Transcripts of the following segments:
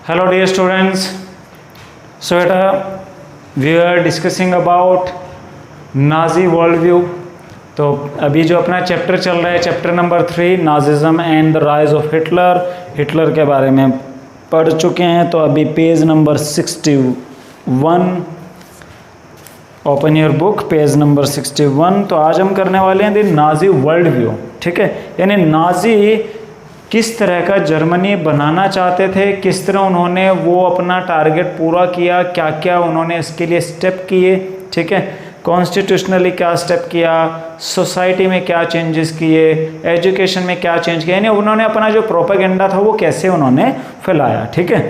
Hello dear students. So we are discussing about Nazi world view. तो अभी जो अपना चैप्टर चल रहा है chapter number 3 Nazism and the rise of Hitler, Hitler के बारे में पढ़ चुके हैं। तो अभी page number 61, open your book, page number 61। तो आज हम करने वाले हैं द नाजी वर्ल्ड व्यू, ठीक है। यानी नाजी किस तरह का जर्मनी बनाना चाहते थे, किस तरह उन्होंने वो अपना टारगेट पूरा किया, क्या क्या उन्होंने इसके लिए स्टेप किए, ठीक है। कॉन्स्टिट्यूशनली क्या स्टेप किया, सोसाइटी में क्या चेंजेस किए, एजुकेशन में क्या चेंज किया, यानी उन्होंने अपना जो प्रोपेगेंडा था वो कैसे उन्होंने फैलाया, ठीक है।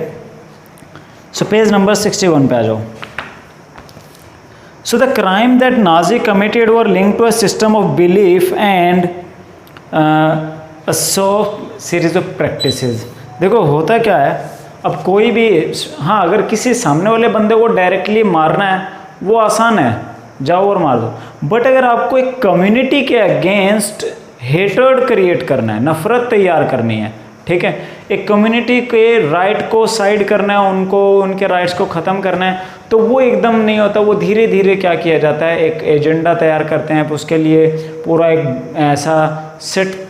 सो पेज नंबर 61 पे आ जाओ। So the crime that Nazi committed were linked to a system of belief and series of practices. देखो होता क्या है, अब कोई भी, हाँ अगर किसी सामने वाले बंदे को डायरेक्टली मारना है वो आसान है, जाओ और मार दो। बट अगर आपको एक कम्युनिटी के अगेंस्ट हेटर्ड क्रिएट करना है, नफरत तैयार करनी है, ठीक है, एक कम्युनिटी के राइट को साइड करना है, उनको उनके राइट्स को ख़त्म करना है, तो वो एकदम नहीं होता। वो धीरे धीरे क्या किया जाता है, एक एजेंडा तैयार करते हैं, उसके लिए पूरा एक ऐसा सेट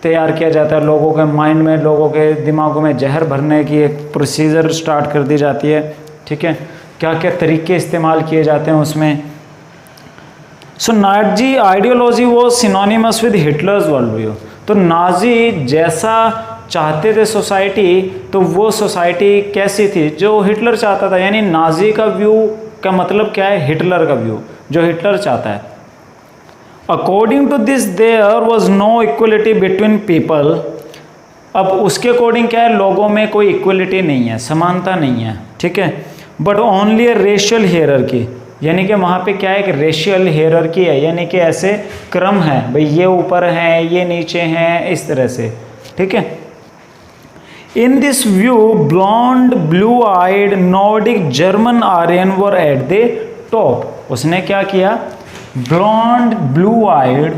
तैयार किया जाता है, लोगों के माइंड में, लोगों के दिमागों में जहर भरने की एक प्रोसीजर स्टार्ट कर दी जाती है, ठीक है। क्या क्या तरीके इस्तेमाल किए जाते हैं उसमें। सो नाजी आइडियोलॉजी वो synonymous with Hitler's world view. तो नाजी जैसा चाहते थे सोसाइटी, तो वो सोसाइटी कैसी थी जो हिटलर चाहता था। यानी नाजी का व्यू का मतलब क्या है, हिटलर का व्यू, जो हिटलर चाहता है। According to this there was no equality between people. अब उसके अकॉर्डिंग क्या है, लोगों में कोई इक्वलिटी नहीं है, समानता नहीं है, ठीक है। But only a racial hierarchy, यानी कि वहाँ पे क्या है, एक रेशियल हियरार्की है, यानी कि ऐसे क्रम है, भाई ये ऊपर हैं, ये नीचे हैं, इस तरह से, ठीक है। In this view blond blue eyed Nordic German Aryan were at the top. उसने क्या किया, ब्लॉन्ड ब्लू आइड,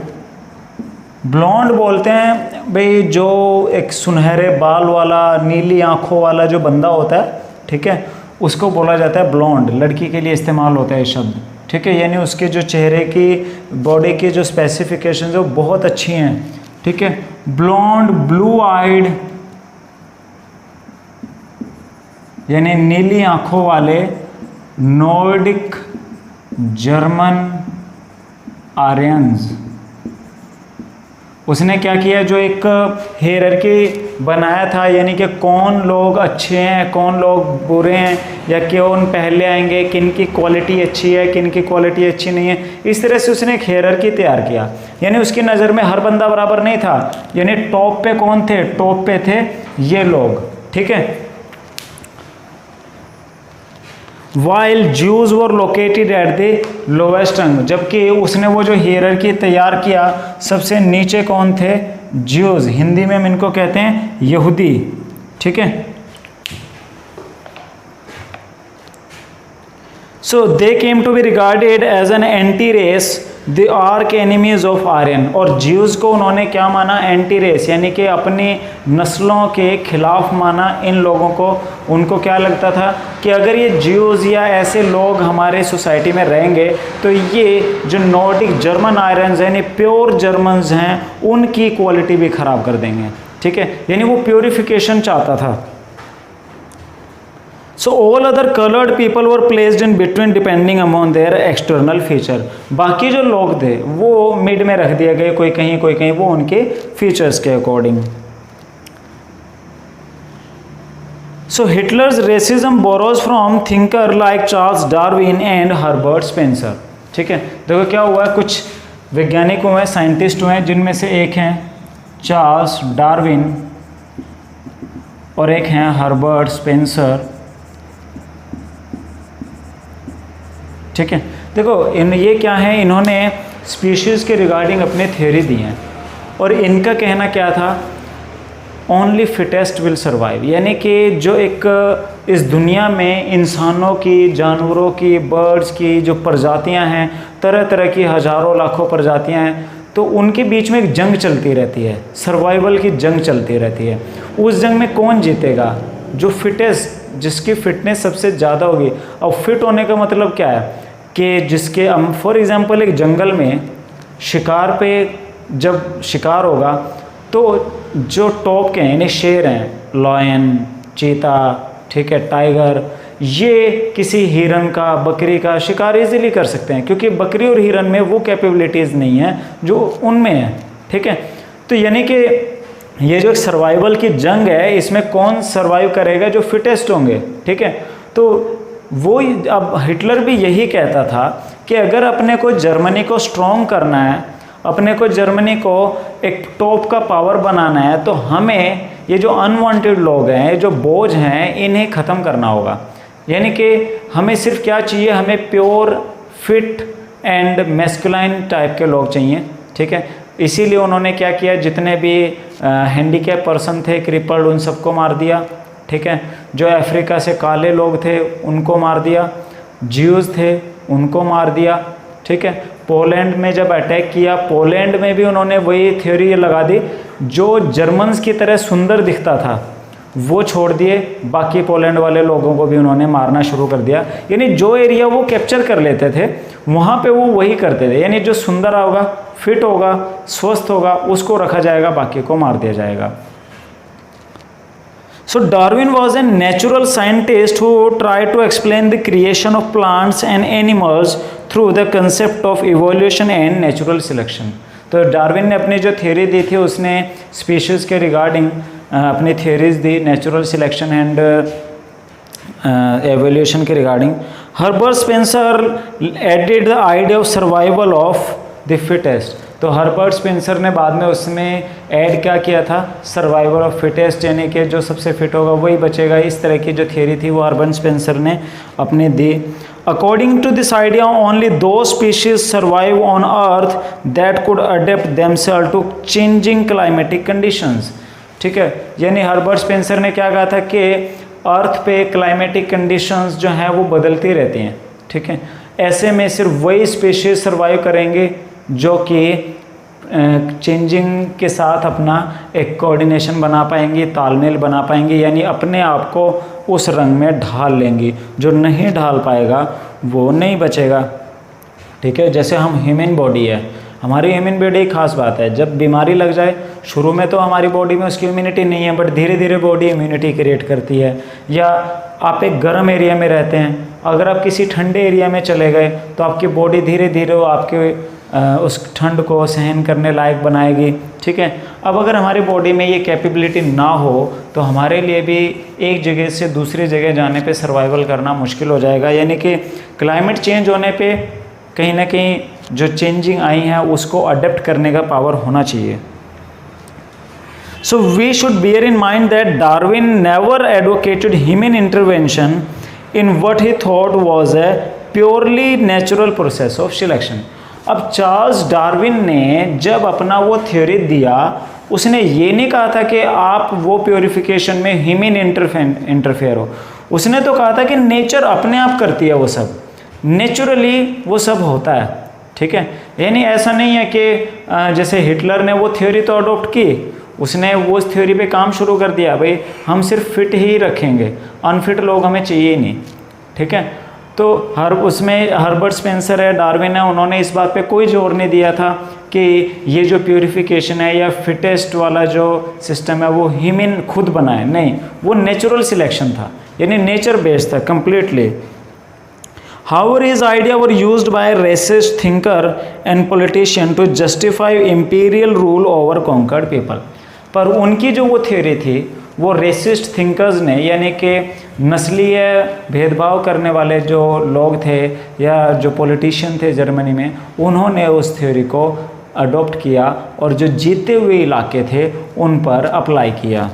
ब्लॉन्ड बोलते हैं भाई जो एक सुनहरे बाल वाला, नीली आंखों वाला जो बंदा होता है, ठीक है, उसको बोला जाता है ब्लॉन्ड। लड़की के लिए इस्तेमाल होता है ये शब्द, ठीक है। यानी उसके जो चेहरे की, बॉडी की जो स्पेसिफिकेशंस है वो बहुत अच्छी हैं, ठीक है। ब्लॉन्ड ब्लू आइड यानी नीली आंखों वाले नॉर्डिक जर्मन आर्यंस। उसने क्या किया, जो एक हियरार्की बनाया था, यानी कि कौन लोग अच्छे हैं, कौन लोग बुरे हैं, या कौन पहले आएंगे, किन की क्वालिटी अच्छी है, किन की क्वालिटी अच्छी नहीं है, इस तरह से उसने एक हियरार्की तैयार किया। यानी उसकी नज़र में हर बंदा बराबर नहीं था। यानी टॉप पे कौन थे, टॉप पे थे ये लोग, ठीक है। While Jews were located at the lowest रंग, जबकि उसने वो जो हियरार्की तैयार किया, सबसे नीचे कौन थे, ज्यूज, हिंदी में हम इनको कहते हैं यहूदी, ठीक है। So they came to be regarded as an anti race, the arch enemies of Aryan. और ज्यूज को उन्होंने क्या माना, एंटी रेस, यानी कि अपनी नस्लों के खिलाफ माना इन लोगों को। उनको क्या लगता था कि अगर ये ज्यूज या ऐसे लोग हमारे सोसाइटी में रहेंगे तो ये जो नॉर्डिक जर्मन आयरन्स यानी प्योर जर्मन्स हैं, उनकी क्वालिटी भी ख़राब कर देंगे, ठीक है। यानी वो प्योरिफिकेशन चाहता था। So all other coloured people were placed in between depending upon their external feature. बाकी जो लोग थे वो मिड में रख दिए गए, कोई कहीं, वो उनके फीचर्स के according. So Hitler's racism borrows from thinker like Charles Darwin and Herbert Spencer, ठीक है। देखो क्या हुआ है, कुछ वैज्ञानिक हुए हैं, साइंटिस्ट हुए हैं, जिनमें से एक हैं चार्ल्स डार्विन और एक हैं हर्बर्ट स्पेंसर, ठीक है। देखो ये क्या है, इन्होंने स्पीशीज़ के रिगार्डिंग अपने थ्योरी दी हैं, और इनका कहना क्या था, ओनली फिटेस्ट विल सर्वाइव। यानी कि जो एक इस दुनिया में इंसानों की, जानवरों की, बर्ड्स की जो प्रजातियां हैं, तरह तरह की हज़ारों लाखों प्रजातियां हैं, तो उनके बीच में एक जंग चलती रहती है, सर्वाइवल की जंग चलती रहती है। उस जंग में कौन जीतेगा, जो फिटेस्ट जिसकी फिटनेस सबसे ज़्यादा होगी। अब फिट होने का मतलब क्या है कि जिसके फॉर एग्जांपल एक जंगल में शिकार पे जब शिकार होगा तो जो टॉप के हैं यानी शेर हैं, लॉयन, चीता, ठीक है, टाइगर, ये किसी हिरन का, बकरी का शिकार इजीली कर सकते हैं क्योंकि बकरी और हिरन में वो कैपेबिलिटीज़ नहीं है जो उनमें है। ठीक है, तो यानी कि ये जो सर्वाइवल की जंग है इसमें कौन सर्वाइव करेगा, जो फिटेस्ट होंगे। ठीक है, तो वो अब हिटलर भी यही कहता था कि अगर अपने को जर्मनी को स्ट्रॉन्ग करना है, अपने को जर्मनी को एक टॉप का पावर बनाना है, तो हमें ये जो अनवांटेड लोग हैं, जो बोझ हैं, इन्हें ख़त्म करना होगा। यानी कि हमें सिर्फ क्या चाहिए, हमें pure fit and masculine type के लोग चाहिए। ठीक है, इसीलिए उन्होंने क्या किया, जितने भी हैंडीकैप पर्सन थे, क्रिपल्ड, उन सबको मार दिया। ठीक है, जो अफ्रीका से काले लोग थे उनको मार दिया, ज्यूज थे उनको मार दिया। ठीक है, पोलैंड में जब अटैक किया, पोलैंड में भी उन्होंने वही थ्योरी लगा दी, जो जर्मन्स की तरह सुंदर दिखता था वो छोड़ दिए, बाकी पोलैंड वाले लोगों को भी उन्होंने मारना शुरू कर दिया। यानी जो एरिया वो कैप्चर कर लेते थे वहाँ पे वो वही करते थे, यानी जो सुंदर होगा, फिट होगा, स्वस्थ होगा, उसको रखा जाएगा, बाकी को मार दिया जाएगा। So Darwin was a natural scientist who tried to explain the creation of plants and animals through the concept of evolution and natural selection. तो डार्विन ने अपनी जो थ्योरी दी थी उसने स्पीशीज़ के रिगार्डिंग अपनी थ्योरीज दी, नेचुरल सिलेक्शन एंड एवोल्यूशन के regarding. Herbert Spencer added the idea of survival of the fittest. तो हर्बर्ट स्पेंसर ने बाद में उसमें ऐड क्या किया था, सर्वाइवल ऑफ फिटेस्ट, यानी कि जो सबसे फिट होगा वही बचेगा। इस तरह की जो थियरी थी वो हर्बर्ट स्पेंसर ने अपने दी। According to this idea only दो species survive on earth that could adapt themselves to changing climatic conditions. ठीक है, यानी हर्बर्ट स्पेंसर ने क्या कहा था कि अर्थ पे क्लाइमेटिक कंडीशंस जो हैं वो बदलती रहती हैं। ठीक है, ऐसे में सिर्फ वही स्पीशीज सर्वाइव करेंगे जो कि चेंजिंग के साथ अपना एक कोऑर्डिनेशन बना पाएंगी, तालमेल बना पाएंगी, यानी अपने आप को उस रंग में ढाल लेंगी। जो नहीं ढाल पाएगा वो नहीं बचेगा। ठीक है, जैसे हम ह्यूमन बॉडी है, हमारी ह्यूमन बॉडी एक खास बात है, जब बीमारी लग जाए शुरू में तो हमारी बॉडी में उसकी इम्यूनिटी नहीं है, बट धीरे धीरे बॉडी इम्यूनिटी क्रिएट करती है। या आप एक गर्म एरिया में रहते हैं, अगर आप किसी ठंडे एरिया में चले गए तो आपकी बॉडी धीरे धीरे वो आपके उस ठंड को सहन करने लायक बनाएगी। ठीक है, अब अगर हमारी बॉडी में ये कैपेबिलिटी ना हो तो हमारे लिए भी एक जगह से दूसरी जगह जाने पे सर्वाइवल करना मुश्किल हो जाएगा। यानी कि क्लाइमेट चेंज होने पे कहीं ना कहीं जो चेंजिंग आई है उसको अडेप्ट करने का पावर होना चाहिए। So we should bear in mind that Darwin never advocated human intervention in what he thought was a purely natural process of selection. अब चार्ल्स डार्विन ने जब अपना वो थ्योरी दिया, उसने ये नहीं कहा था कि आप वो प्योरिफिकेशन में ह्यूमन इंटरफेयर हो। उसने तो कहा था कि नेचर अपने आप करती है, वो सब नेचुरली वो सब होता है। ठीक है, यानी ऐसा नहीं है कि जैसे हिटलर ने वो थ्योरी तो अडोप्ट की, उसने वो उस थ्योरी पे काम शुरू कर दिया, भाई हम सिर्फ फिट ही रखेंगे, अनफिट लोग हमें चाहिए ही नहीं। ठीक है, तो उसमें हर्बर्ट स्पेंसर है, डार्विन है, उन्होंने इस बात पे कोई जोर नहीं दिया था कि ये जो प्यूरिफिकेशन है या फिटेस्ट वाला जो सिस्टम है वो ह्यूमन खुद बनाए, नहीं, वो नेचुरल सिलेक्शन था, यानी नेचर बेस्ड था completely. However, his ideas were used by racist thinker and politician to justify imperial rule over conquered people. पर उनकी जो वो थ्योरी थी वो रेसिस्ट थिंकर्स ने, यानी कि नस्लीय भेदभाव करने वाले जो लोग थे या जो पॉलिटिशियन थे जर्मनी में, उन्होंने उस थ्योरी को अडॉप्ट किया और जो जीते हुए इलाके थे उन पर अप्लाई किया।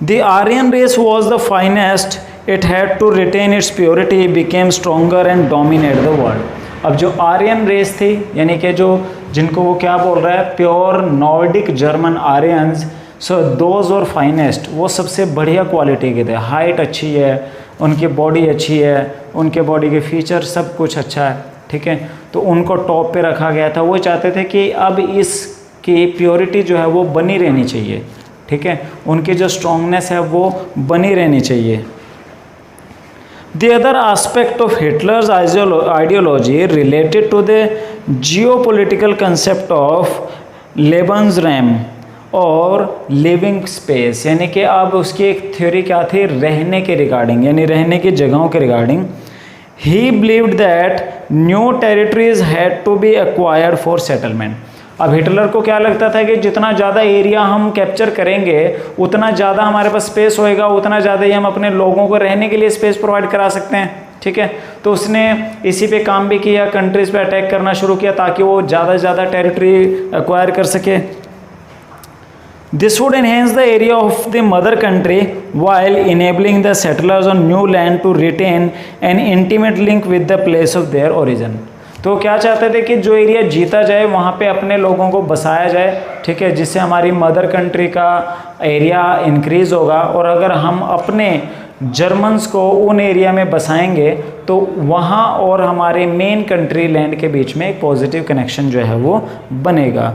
The Aryan race was the finest. It had to retain its purity, became stronger and dominate the world. अब जो आर्यन रेस थी, यानी कि जो जिनको वो क्या बोल रहा है, pure Nordic German Aryans, so those और फाइनेस्ट, वो सबसे बढ़िया क्वालिटी के थे। हाइट अच्छी है, उनकी बॉडी अच्छी है, उनके बॉडी के फीचर सब कुछ अच्छा है। ठीक है, तो उनको टॉप पे रखा गया था। वो चाहते थे कि अब इसकी प्योरिटी जो है वो बनी रहनी चाहिए। ठीक ठीक है, उनकी जो स्ट्रांगनेस है वो बनी रहनी चाहिए। The other aspect of Hitler's ideology related to the geopolitical concept of Lebensraum और लिविंग स्पेस, यानी कि अब उसकी एक थ्योरी क्या थी, रहने के रिगार्डिंग, यानी रहने की जगहों के regarding. He believed that new territories had to be acquired for settlement. अब हिटलर को क्या लगता था कि जितना ज़्यादा एरिया हम कैप्चर करेंगे उतना ज़्यादा हमारे पास स्पेस होएगा, उतना ज़्यादा ही हम अपने लोगों को रहने के लिए स्पेस प्रोवाइड करा सकते हैं, ठीक है। तो उसने इसी पे काम भी किया, कंट्रीज़ पे अटैक करना शुरू किया ताकि वो ज़्यादा से ज़्यादा टेरिटरी एक्वायर कर सके। This would enhance the area of the mother country while enabling the settlers on new land to retain an intimate link with the place of their origin। तो क्या चाहते थे कि जो एरिया जीता जाए वहाँ पे अपने लोगों को बसाया जाए, ठीक है, जिससे हमारी मदर कंट्री का एरिया इंक्रीज होगा। और अगर हम अपने जर्मन्स को उन एरिया में बसाएंगे तो वहाँ और हमारे मेन कंट्री लैंड के बीच में एक पॉजिटिव कनेक्शन जो है वो बनेगा।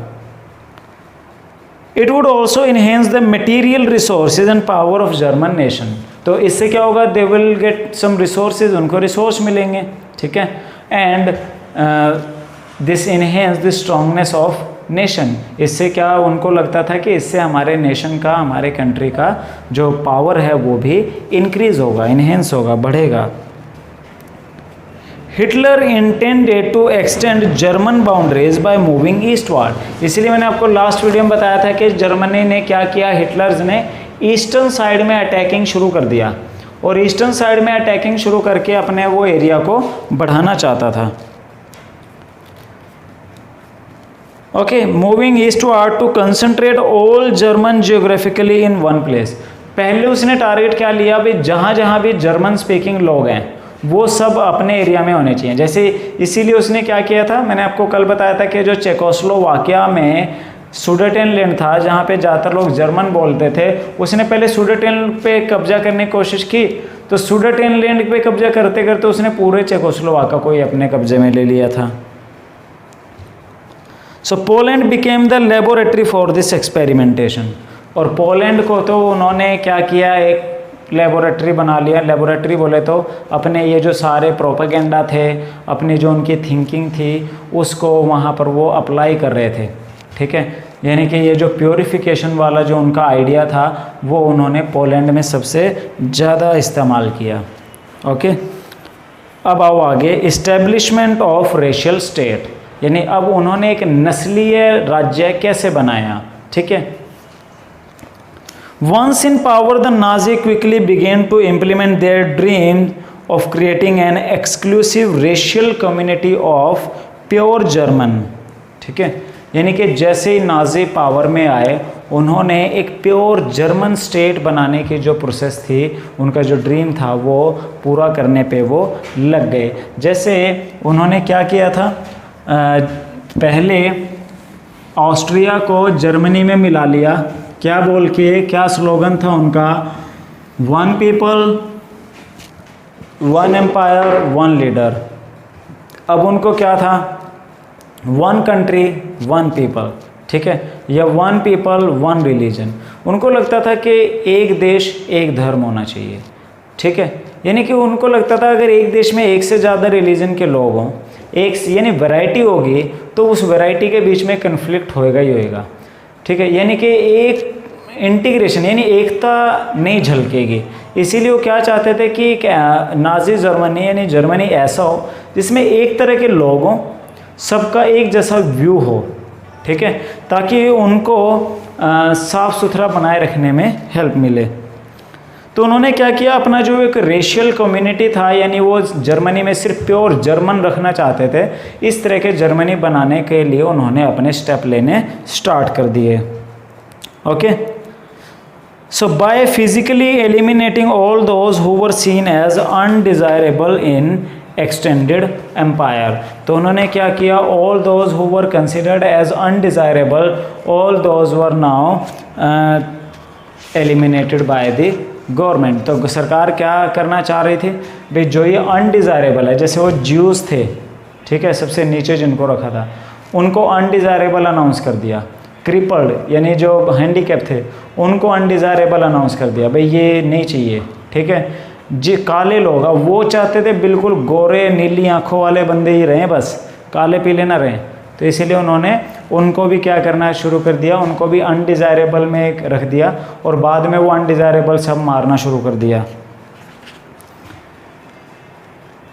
It would also enhance the material resources and power of German nation. तो इससे क्या होगा, they will get some resources, उनको रिसोर्स मिलेंगे, ठीक है। And this enhance the strongness of nation. इससे क्या उनको लगता था कि इससे हमारे नेशन का, हमारे कंट्री का जो पावर है वो भी इंक्रीज होगा, इन्हेंस होगा, बढ़ेगा। Hitler intended to extend German boundaries by moving eastward. इसलिए मैंने आपको लास्ट वीडियो में बताया था कि जर्मनी ने क्या किया, हिटलर्स ने ईस्टर्न साइड में अटैकिंग शुरू कर दिया और ईस्टर्न साइड में अटैकिंग शुरू करके अपने वो एरिया को बढ़ाना चाहता था। Okay, moving eastward to concentrate all German geographically in one place. पहले उसने टारगेट क्या लिया, भाई जहाँ जहाँ भी जर्मन स्पीकिंग लोग हैं वो सब अपने एरिया में होने चाहिए। जैसे इसीलिए उसने क्या किया था, मैंने आपको कल बताया था कि जो चेकोस्लोवाकिया में सुडेटेनलैंड था जहाँ पे ज़्यादातर लोग जर्मन बोलते थे, उसने पहले सुडेटेन पे कब्जा करने की कोशिश की। तो सुडेटेनलैंड पे कब्जा करते करते उसने पूरे चेकोस्लोवाकिया को ही अपने कब्जे में ले लिया था। So Poland became the laboratory for this experimentation. और पोलैंड को तो उन्होंने क्या किया, एक लेबोरेटरी बना लिया। लेबोरेटरी बोले तो अपने ये जो सारे प्रोपेगेंडा थे, अपनी जो उनकी थिंकिंग थी उसको वहाँ पर वो अप्लाई कर रहे थे, ठीक है। यानी कि ये जो प्योरिफिकेशन वाला जो उनका आइडिया था वो उन्होंने पोलैंड में सबसे ज़्यादा इस्तेमाल किया। ओके, अब आओ आगे, इस्टेब्लिशमेंट ऑफ रेशियल स्टेट, यानी अब उन्होंने एक नस्लीय राज्य कैसे बनाया, ठीक है। Once in power, the Nazi quickly began to implement their dream of creating an exclusive racial community of pure German, ठीक है। यानी कि जैसे ही नाजी पावर में आए उन्होंने एक प्योर जर्मन स्टेट बनाने की जो प्रोसेस थी, उनका जो ड्रीम था वो पूरा करने पे वो लग गए। जैसे उन्होंने क्या किया था, पहले ऑस्ट्रिया को जर्मनी में मिला लिया, क्या बोल के, क्या स्लोगन था उनका, one people one empire one leader. अब उनको क्या था, वन कंट्री वन पीपल, ठीक है, या वन पीपल वन रिलीजन। उनको लगता था कि एक देश एक धर्म होना चाहिए, ठीक है। यानी कि उनको लगता था अगर एक देश में एक से ज़्यादा रिलीजन के लोग हों, एक यानी वैरायटी होगी तो उस वैरायटी के बीच में कन्फ्लिक्ट होएगा ही होएगा, ठीक है। यानी कि एक इंटीग्रेशन यानी एकता नहीं झलकेगी। इसीलिए वो क्या चाहते थे कि नाजी जर्मनी यानी जर्मनी ऐसा हो जिसमें एक तरह के लोग हों, सबका एक जैसा व्यू हो, ठीक है, ताकि उनको साफ़ सुथरा बनाए रखने में हेल्प मिले। तो उन्होंने क्या किया, अपना जो एक रेशियल कम्युनिटी था, यानी वो जर्मनी में सिर्फ प्योर जर्मन रखना चाहते थे, इस तरह के जर्मनी बनाने के लिए उन्होंने अपने स्टेप लेने स्टार्ट कर दिए। Okay, so by physically eliminating all those who were seen as undesirable in extended empire. तो उन्होंने क्या किया, all those who were considered as undesirable, all those were now eliminated by the government. तो सरकार क्या करना चाह रही थी, भाई जो ये अनडिज़ायरेबल है, जैसे वो ज्यूज़ थे, ठीक है, सबसे नीचे जिनको रखा था, उनको अनडिज़ायरेबल अनाउंस कर दिया। क्रिपल्ड यानी जो हैंडीकैप थे उनको अनडिज़ायरेबल अनाउंस कर दिया, भाई ये नहीं चाहिए, ठीक है। जो काले लोग, अब वो चाहते थे बिल्कुल गोरे नीली आंखों वाले बंदे ही रहें, बस काले पीले ना रहें, तो इसीलिए उन्होंने उनको भी क्या करना शुरू कर दिया, उनको भी अनडिज़ायरेबल में रख दिया और बाद में वो अनडिज़ायरेबल सब मारना शुरू कर दिया।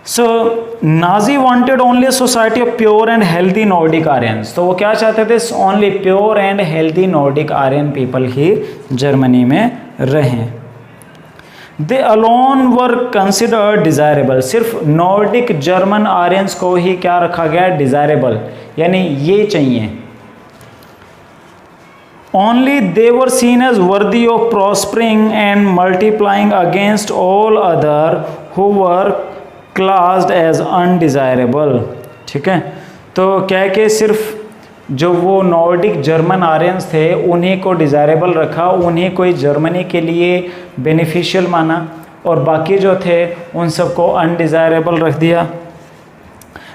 So Nazi wanted only society of pure and healthy Nordic Aryans, तो वो क्या चाहते थे, only pure and healthy Nordic Aryan people ही जर्मनी में रहें। They alone were considered desirable, सिर्फ नॉर्डिक जर्मन आर्यंस को ही क्या रखा गया, डिज़ायरेबल, यानी ये चाहिए। Only they were seen as worthy of prospering and multiplying against all other who were classed as undesirable, ठीक है। तो क्या है कि सिर्फ जो वो नॉर्डिक जर्मन आर्यंस थे उन्हीं को डिज़ायरेबल रखा, उन्हीं को जर्मनी के लिए बेनिफिशियल माना और बाकी जो थे उन सबको अनडिज़ायरेबल रख दिया।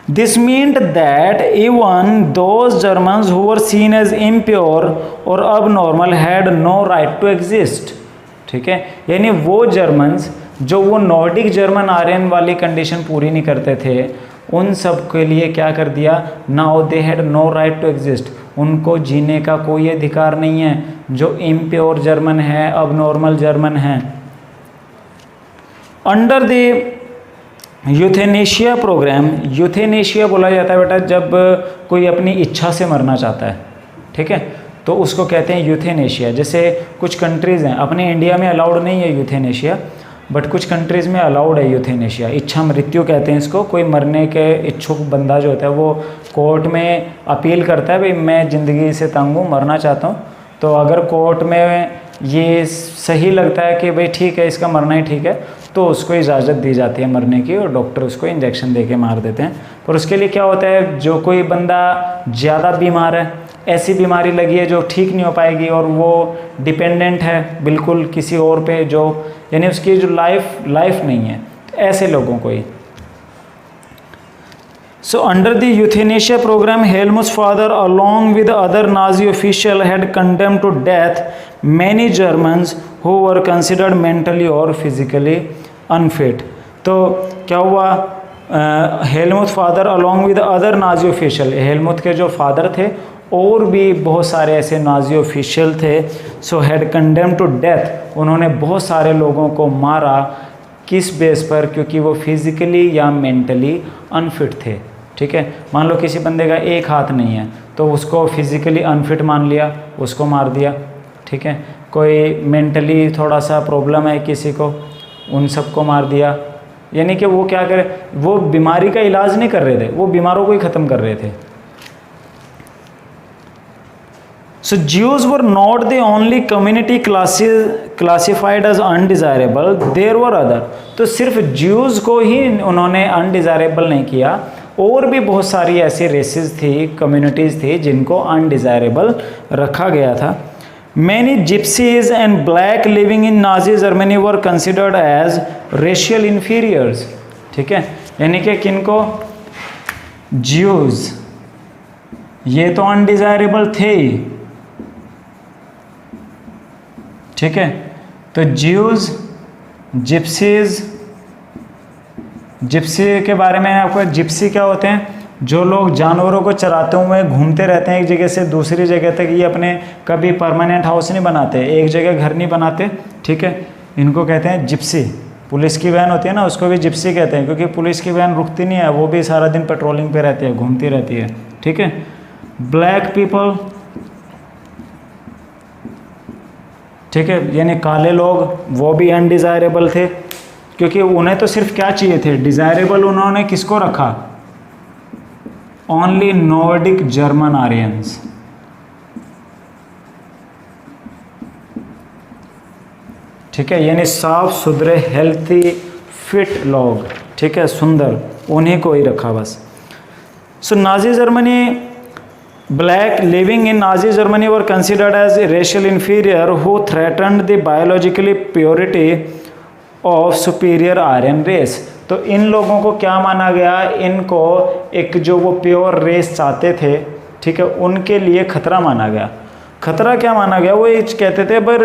This meant that even those Germans who were seen as impure or abnormal had no right to exist, ठीक है। यानी वो जर्मन्स जो वो नॉर्डिक जर्मन आर्यन वाली कंडीशन पूरी नहीं करते थे, उन सब के लिए क्या कर दिया, now they had no right to exist, उनको जीने का कोई अधिकार नहीं है। जो इम्प्योर जर्मन है अब नॉर्मल जर्मन है। Under the euthanasia programme, euthanasia बोला जाता है बेटा जब कोई अपनी इच्छा से मरना चाहता है, ठीक है, तो उसको कहते हैं यूथेनेशिया। जैसे कुछ कंट्रीज़ हैं, अपने इंडिया में अलाउड नहीं है यूथेनेशिया, बट कुछ कंट्रीज़ में अलाउड है यूथेनेशिया। इच्छा मृत्यु कहते हैं इसको। कोई मरने के इच्छुक बंदा जो होता है वो कोर्ट में अपील करता है, भाई मैं ज़िंदगी से तंग हूँ, मरना चाहता हूँ, तो अगर कोर्ट में ये सही लगता है कि भाई ठीक है इसका मरना ही ठीक है, तो उसको इजाज़त दी जाती है मरने की और डॉक्टर उसको इंजेक्शन दे के मार देते हैं। पर उसके लिए क्या होता है, जो कोई बंदा ज़्यादा बीमार है, ऐसी बीमारी लगी है जो ठीक नहीं हो पाएगी और वो डिपेंडेंट है बिल्कुल किसी और पे, जो यानी उसकी जो लाइफ नहीं है, ऐसे लोगों को ही। So under the euthanasia programme Helmut's father along with other Nazi official had condemned to death many Germans who were considered mentally or physically unfit. तो क्या हुआ, Helmuth father along with other Nazi official, Helmuth के जो father थे और भी बहुत सारे ऐसे नाजी ऑफिशियल थे, so had condemned to death, उन्होंने बहुत सारे लोगों को मारा। किस बेस पर, क्योंकि वो फिज़िकली या मेंटली अनफिट थे, ठीक है। मान लो किसी बंदे का एक हाथ नहीं है तो उसको फिज़िकली अनफिट मान लिया, उसको मार दिया, ठीक है। कोई मेंटली थोड़ा सा प्रॉब्लम है किसी को, उन सबको मार दिया। यानी कि वो क्या करे, वो बीमारी का इलाज नहीं कर रहे थे, वो बीमारों को ही ख़त्म कर रहे थे। So Jews were not the only community classified as undesirable, there were other। तो सिर्फ Jews को ही उन्होंने undesirable नहीं किया, और भी बहुत सारी ऐसी रेसेस थी, कम्युनिटीज़ थी जिनको undesirable रखा गया था। Many gypsies and black living in Nazi Germany were considered as racial inferiors, ठीक है। यानी कि किनको, Jews, ये तो undesirable थे ही, ठीक है। तो ज्यूज, जिप्सीज, जिप्सी के बारे में आपको, जिप्सी क्या होते हैं, जो लोग जानवरों को चराते हुए घूमते रहते हैं एक जगह से दूसरी जगह तक, ये अपने कभी परमानेंट हाउस नहीं बनाते, एक जगह घर नहीं बनाते, ठीक है। इनको कहते हैं जिप्सी। पुलिस की वैन होती है ना, उसको भी जिप्सी कहते हैं, क्योंकि पुलिस की वैन रुकती नहीं है, वो भी सारा दिन पेट्रोलिंग पे रहती है, घूमती रहती है, ठीक है। ब्लैक पीपल, ठीक है, यानी काले लोग, वो भी अनडिज़ायरेबल थे, क्योंकि उन्हें तो सिर्फ क्या चाहिए थे, डिज़ायरेबल उन्होंने किसको रखा, ओनली नॉर्डिक जर्मन आर्यंस, ठीक है। यानी साफ सुथरे हेल्थी फिट लोग, ठीक है, सुंदर, उन्हीं को ही रखा बस। So Nazi Germany, Black living in Nazi Germany were considered as a racial inferior who threatened the biologically purity of superior Aryan race। तो इन लोगों को क्या माना गया, इनको एक जो वो प्योर रेस चाहते थे, ठीक है, उनके लिए खतरा माना गया। खतरा क्या माना गया, वो ये कहते थे पर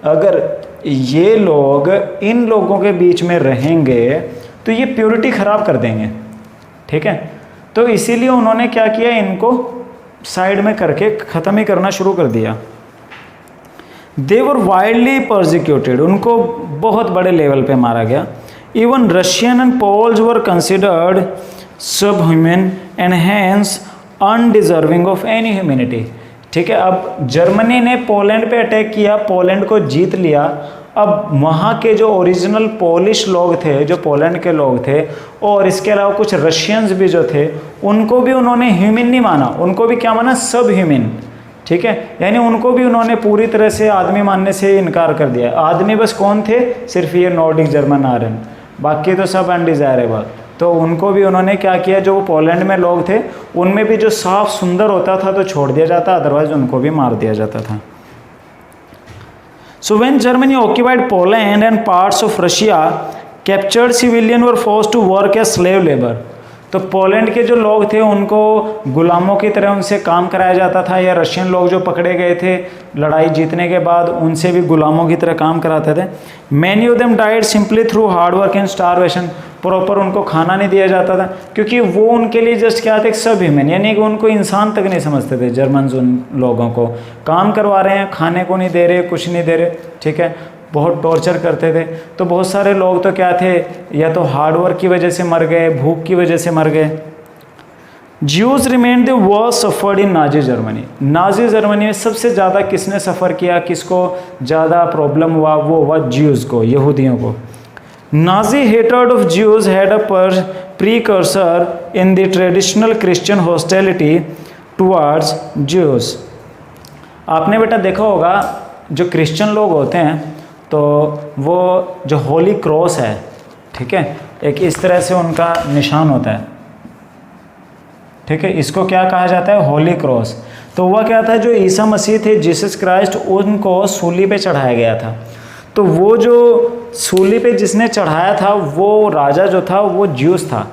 अगर ये लोग इन लोगों के बीच में रहेंगे तो ये प्योरिटी ख़राब कर देंगे, ठीक है। तो इसीलिए उन्होंने क्या किया, इनको साइड में करके ख़त्म ही करना शुरू कर दिया। दे वर वाइल्डली परसिक्यूटेड, उनको बहुत बड़े लेवल पे मारा गया। Even Russian and Poles were considered subhuman and hence undeserving of any humanity, ठीक है। अब जर्मनी ने पोलैंड पे अटैक किया, पोलैंड को जीत लिया। अब वहाँ के जो ओरिजिनल पोलिश लोग थे, जो पोलैंड के लोग थे, और इसके अलावा कुछ रशियंस भी जो थे, उनको भी उन्होंने ह्यूमन नहीं माना, उनको भी क्या माना, सब ह्यूमन, ठीक है। यानी उनको भी उन्होंने पूरी तरह से आदमी मानने से इनकार कर दिया। आदमी बस कौन थे, सिर्फ ये नॉर्डिक जर्मन आर्यन, बाकी तो सब अनडिजायरेबल। तो उनको भी उन्होंने क्या किया, जो पोलैंड में लोग थे उनमें भी जो साफ सुंदर होता था तो छोड़ दिया जाता, अदरवाइज उनको भी मार दिया जाता था। So when Germany occupied Poland and parts of Russia, captured civilians were forced to work as slave labor. तो पोलैंड के जो लोग थे उनको गुलामों की तरह उनसे काम कराया जाता था, या रशियन लोग जो पकड़े गए थे लड़ाई जीतने के बाद उनसे भी गुलामों की तरह काम कराते थे। Many of them died simply through hard work and starvation, proper उनको खाना नहीं दिया जाता था, क्योंकि वो उनके लिए जस्ट क्या थे, सब ह्यूमन, यानी कि उनको इंसान तक नहीं समझते थे। जर्मन उन लोगों को काम करवा रहे हैं, खाने को नहीं दे रहे, कुछ नहीं दे रहे, ठीक है, बहुत टॉर्चर करते थे। तो बहुत सारे लोग तो क्या थे, या तो हार्ड वर्क की वजह से मर गए, भूख की वजह से मर गए। Jews remain the worst suffered in Nazi Germany, Nazi Germany में सबसे ज़्यादा किसने सफ़र किया, किसको ज़्यादा प्रॉब्लम हुआ, वो हुआ ज्यूज़ को, यहूदियों को। Nazi hatred of Jews had a precursor in the traditional Christian hostility towards Jews. आपने बेटा देखा होगा जो क्रिश्चियन लोग होते हैं तो वो जो होली क्रॉस है, ठीक है, एक इस तरह से उनका निशान होता है, ठीक है, इसको क्या कहा जाता है, होली क्रॉस। तो वह क्या था, जो ईसा मसीह थे, जीसस क्राइस्ट, उनको सूली पे चढ़ाया गया था। तो वो जो सूली पे जिसने चढ़ाया था वो राजा जो था वो ज्यूस था।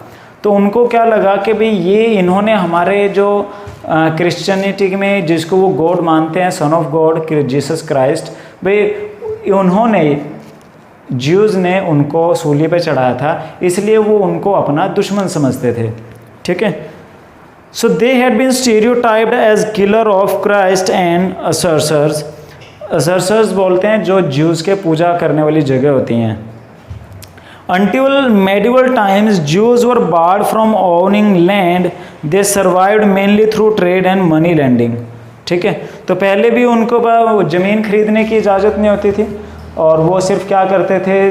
तो उनको क्या लगा कि भाई ये इन्होंने हमारे जो क्रिश्चियनिटी में जिसको वो गॉड मानते हैं, son of God Jesus Christ, भाई उन्होंने, ज्यूज़ ने उनको सूली पे चढ़ाया था, इसलिए वो उनको अपना दुश्मन समझते थे, ठीक है। So they had been stereotyped as killer of Christ and usurers. Usurers बोलते हैं जो ज्यूज़ के पूजा करने वाली जगह होती हैं। Until medieval times, Jews were barred from owning land. They survived mainly through trade and money lending. ठीक है, तो पहले भी उनको ज़मीन खरीदने की इजाज़त नहीं होती थी और वो सिर्फ क्या करते थे,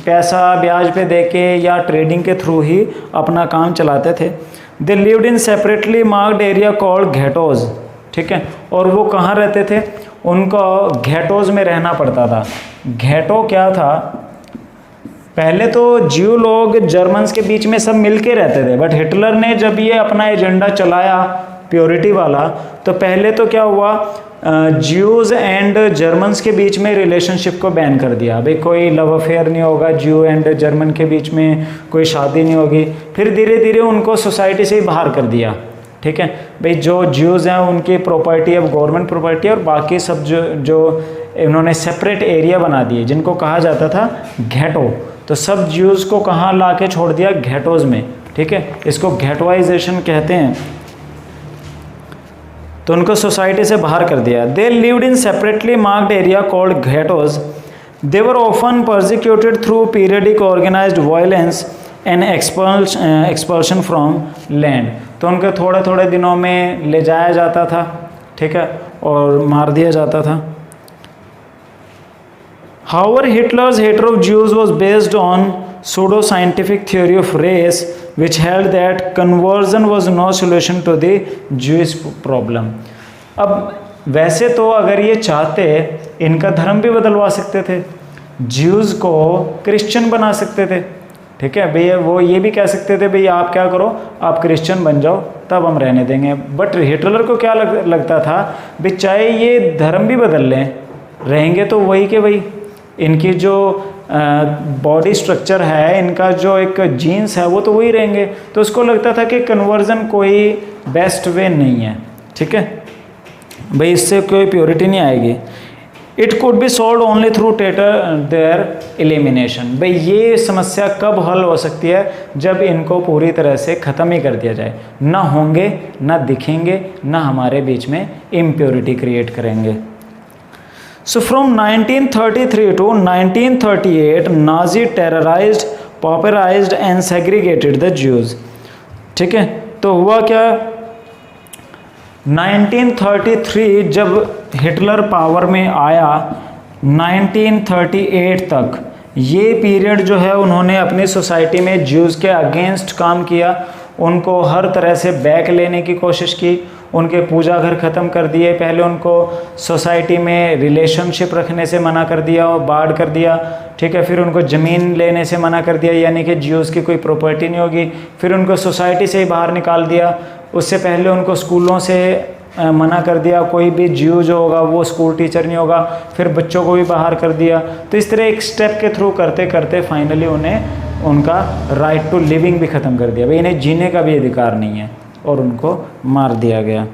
पैसा ब्याज पे दे के या ट्रेडिंग के थ्रू ही अपना काम चलाते थे। They lived in separately marked area called ghettos. ठीक है, और वो कहाँ रहते थे, उनको घेटोज में रहना पड़ता था। घेटो क्या था, पहले तो ज्यू लोग जर्मन्स के बीच में सब मिल के रहते थे, बट हिटलर ने जब ये अपना एजेंडा चलाया प्योरिटी वाला, तो पहले तो क्या हुआ, ज्यूज़ एंड जर्मन्स के बीच में रिलेशनशिप को बैन कर दिया। भाई कोई लव अफेयर नहीं होगा, ज्यू एंड जर्मन के बीच में कोई शादी नहीं होगी। फिर धीरे धीरे उनको सोसाइटी से ही बाहर कर दिया। ठीक है भाई, जो ज्यूज़ हैं उनकी प्रॉपर्टी अब गवर्नमेंट प्रॉपर्टी है और बाकी सब जो इन्होंने सेपरेट एरिया बना दिए जिनको कहा जाता था घेटो। तो सब ज्यूज़ को कहाँ ला के छोड़ दिया, घेटोज़ में। ठीक है, इसको घेटोइजेशन कहते हैं। तो उनको सोसाइटी से बाहर कर दिया। They lived in separately marked area called ghettos. They were often persecuted through periodic organised violence and expulsion from land. तो उनको थोड़े थोड़े दिनों में ले जाया जाता था, ठीक है, और मार दिया जाता था। However, Hitler's hatred of Jews was based on pseudo-scientific theory of race, which held that conversion was no solution to the Jewish problem. अब वैसे तो अगर ये चाहते इनका धर्म भी बदलवा सकते थे, ज्यूज़ को क्रिश्चियन बना सकते थे। ठीक है भैया, वो ये भी कह सकते थे भैया आप क्या करो, आप क्रिश्चियन बन जाओ तब हम रहने देंगे। बट हिटलर को क्या लगता था, भाई चाहे ये धर्म भी बदल लें, रहेंगे तो वही के वही। इनकी जो बॉडी स्ट्रक्चर है, इनका जो एक जीन्स है वो तो वही रहेंगे। तो उसको लगता था कि कन्वर्जन कोई बेस्ट वे नहीं है। ठीक है, भाई इससे कोई प्योरिटी नहीं आएगी। It could be solve only through their elimination. भाई ये समस्या कब हल हो सकती है, जब इनको पूरी तरह से ख़त्म ही कर दिया जाए, ना होंगे, ना दिखेंगे, ना हमारे बीच में इम्प्योरिटी क्रिएट करेंगे। So from 1933 to 1938, Nazi terrorized, pauperized and segregated the Jews। ठीक है, तो हुआ क्या, 1933 जब हिटलर पावर में आया, 1938 तक ये पीरियड जो है उन्होंने अपनी सोसाइटी में ज्यूज़ के अगेंस्ट काम किया, उनको हर तरह से बैक लेने की कोशिश की, उनके पूजा घर ख़त्म कर दिए, पहले उनको सोसाइटी में रिलेशनशिप रखने से मना कर दिया और बाढ़ कर दिया, ठीक है, फिर उनको ज़मीन लेने से मना कर दिया, यानी कि ज्यूज़ की कोई प्रॉपर्टी नहीं होगी, फिर उनको सोसाइटी से ही बाहर निकाल दिया, उससे पहले उनको स्कूलों से मना कर दिया, कोई भी ज्यू जो होगा वो स्कूल टीचर नहीं होगा, फिर बच्चों को भी बाहर कर दिया। तो इस तरह एक स्टेप के थ्रू करते करते फाइनली उन्हें उनका राइट टू लिविंग भी ख़त्म कर दिया, भाई इन्हें जीने का भी अधिकार नहीं है, और उनको मार दिया गया।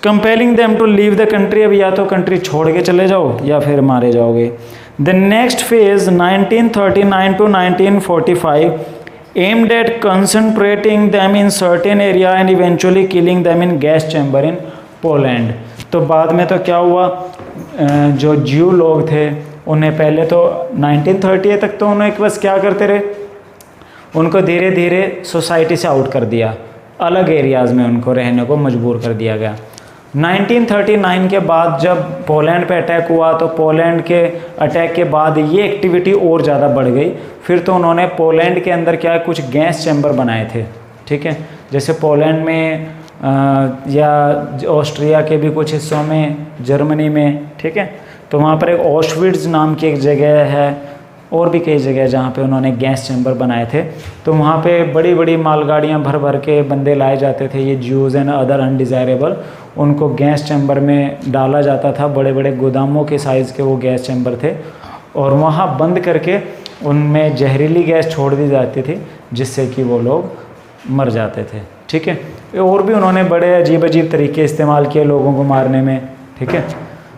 Compelling them to leave the country, अब या तो कंट्री छोड़ के चले जाओ या फिर मारे जाओगे। The next phase 1939 to 1945 aimed at concentrating them in certain area and eventually killing them in gas chamber in Poland। तो बाद में तो क्या हुआ, जो ज्यू लोग थे उन्हें पहले तो 1938 तक तो उन्हें बस क्या करते रहे, उनको धीरे धीरे सोसाइटी से आउट कर दिया, अलग एरियाज़ में उनको रहने को मजबूर कर दिया गया। 1939 के बाद जब पोलैंड पे अटैक हुआ, तो पोलैंड के अटैक के बाद ये एक्टिविटी और ज़्यादा बढ़ गई। फिर तो उन्होंने पोलैंड के अंदर क्या कुछ गैस चैम्बर बनाए थे, ठीक है, जैसे पोलैंड में या ऑस्ट्रिया के भी कुछ हिस्सों में, जर्मनी में, ठीक है, तो वहाँ पर एक ऑशविट्ज़ नाम की एक जगह है, और भी कई जगह जहाँ पे उन्होंने गैस चैम्बर बनाए थे। तो वहाँ पे बड़ी बड़ी मालगाड़ियाँ भर भर के बंदे लाए जाते थे, ये ज्यूज़ एंड अदर अनडिज़ायरेबल, उनको गैस चैम्बर में डाला जाता था, बड़े बड़े गोदामों के साइज़ के वो गैस चैम्बर थे, और वहाँ बंद करके उनमें जहरीली गैस छोड़ दी जाती थी, जिससे कि वो लोग मर जाते थे, ठीक है। और भी उन्होंने बड़े अजीब अजीब तरीके इस्तेमाल किए लोगों को मारने में, ठीक है।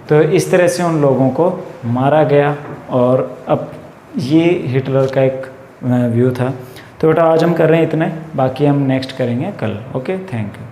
तो इस तरह से उन लोगों को मारा गया, और अब ये हिटलर का एक व्यू था। तो बेटा आज हम कर रहे हैं इतने, बाकी हम नेक्स्ट करेंगे कल। Okay, thank you.